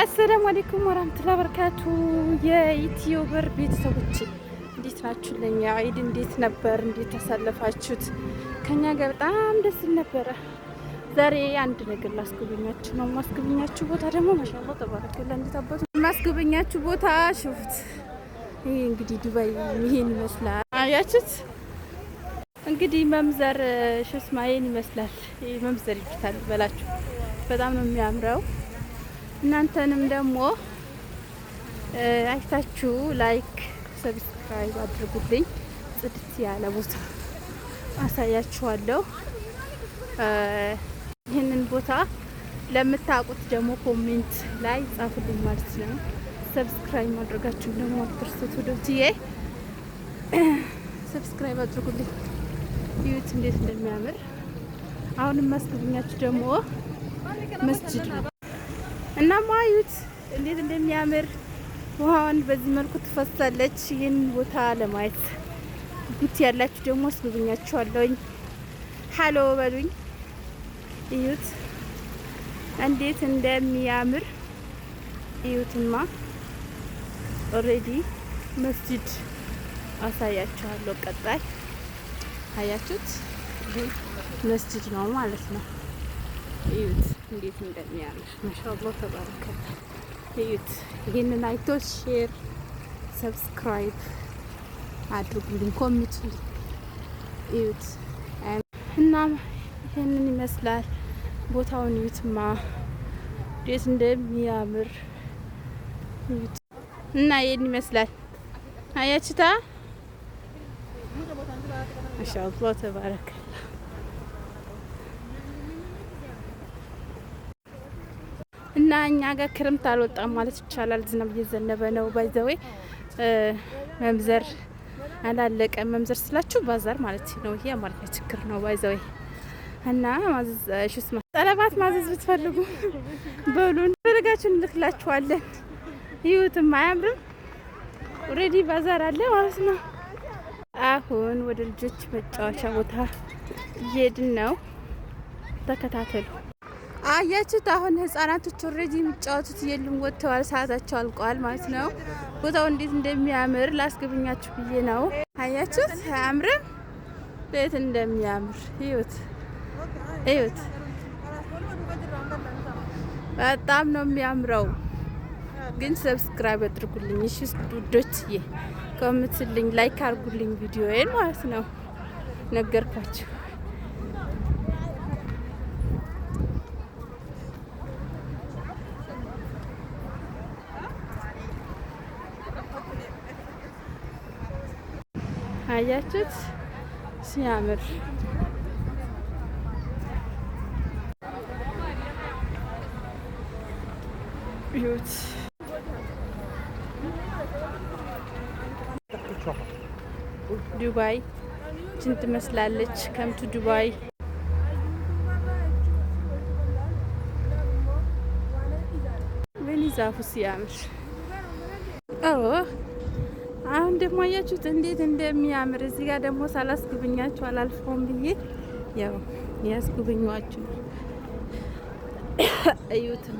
አሰላሙ አለይኩም ወራህመቱላሂ ወበረካቱ። የዩቲዩበር ቤተሰቦች እንዴት ናችሁ? ለኛ አይድ እንዴት ነበር? እንዴት ተሳለፋችሁት? ከኛ ጋር በጣም ደስ ነበረ። ዛሬ አንድ ነገር ላስጎበኛችሁ ነው። ማስጎበኛችሁ ቦታ ደግሞ ማሻአላህ ተባረከላ እንዴት አባቱ ማስጎበኛችሁ ቦታ ሽፉት። ይሄ እንግዲህ ዱባይ ይሄን ይመስላል። አያችሁት? እንግዲህ መምዘር ሽስማዬን ይመስላል። ይሄ መምዘር ይችላል በላችሁ። በጣም ነው የሚያምረው። እናንተንም ደግሞ አይታችሁ ላይክ ሰብስክራይብ አድርጉልኝ። ጽድት ያለ ቦታ አሳያችኋለሁ። ይህንን ቦታ ለምታውቁት ደግሞ ኮሜንት ላይ ጻፉልኝ ማለት ነው። ሰብስክራይብ ማድረጋችሁን ደግሞ አትርሱት። ወዶችዬ ሰብስክራይብ አድርጉልኝ። ይዩት እንዴት እንደሚያምር። አሁንም ማስጎብኛችሁ ደግሞ መስጂድ ነው እና ማዩት እንዴት እንደሚያምር። ውሃውን በዚህ መልኩ ትፈሳለች። ይህን ቦታ ለማየት ጉት ያላችሁ ደግሞ አስጎበኛችኋለሁኝ። ሀሎ በሉኝ። እዩት እንዴት እንደሚያምር እዩትማ። ኦሬዲ መስጂድ አሳያችኋለሁ። ቀጣይ አያችሁት? ይህ መስጂድ ነው ማለት ነው። እዩት እንዴት እንደሚያምር ማሻአላህ ተባረከ። እዩት። ይሄንን አይቶ ሼር ሰብስክራይብ አድርጉልኝ፣ ኮሜንቱልኝ። እዩት እና ይሄንን ይመስላል ቦታውን። እዩትማ እንዴት እንደሚያምር እዩት። እና ይሄን ይመስላል አያችሁታ? ማሻአላህ ተባረከ። እና እኛ ጋር ክረምት አልወጣም ማለት ይቻላል። ዝናብ እየዘነበ ነው። ባይዘዌ መምዘር አላለቀም። መምዘር ስላችሁ ባዛር ማለት ነው። ይሄ አማርኛ ችግር ነው ባይዘዌ። እና ሽስማ ጠለባት ማዘዝ ብትፈልጉ በሉን፣ ፈልጋችሁ እንልክላችኋለን። ይሁትም አያምርም? ኦሬዲ ባዛር አለ ማለት ነው። አሁን ወደ ልጆች መጫወቻ ቦታ እየሄድን ነው። ተከታተሉ። አያችሁት? አሁን ህጻናቶች ኦሬዲ የሚጫወቱት የሉም፣ ወጥተዋል። ሰዓታቸው አልቋል ማለት ነው። ቦታው እንዴት እንደሚያምር ላስጎበኛችሁ ብዬ ነው። አያችሁት? አያምርም? እንዴት እንደሚያምር እዩት፣ እዩት። በጣም ነው የሚያምረው። ግን ሰብስክራይብ አድርጉልኝ እሺ ውዶችዬ። ኮሜንትልኝ፣ ላይክ አድርጉልኝ ቪዲዮዬን ማለት ነው። ነገርኳችሁ። አያችሁት ሲያምር? እዩት። ዱባይ ችን ትመስላለች። ከምቱ ዱባይ ወይኔ ዛፉ ሲያምር! አሁን ደግሞ አያችሁት እንዴት እንደሚያምር። እዚህ ጋር ደግሞ ሳላስጎበኛችሁ አላልፈውም ብዬ ያው ያስጎበኛችሁ ነው። እዩትማ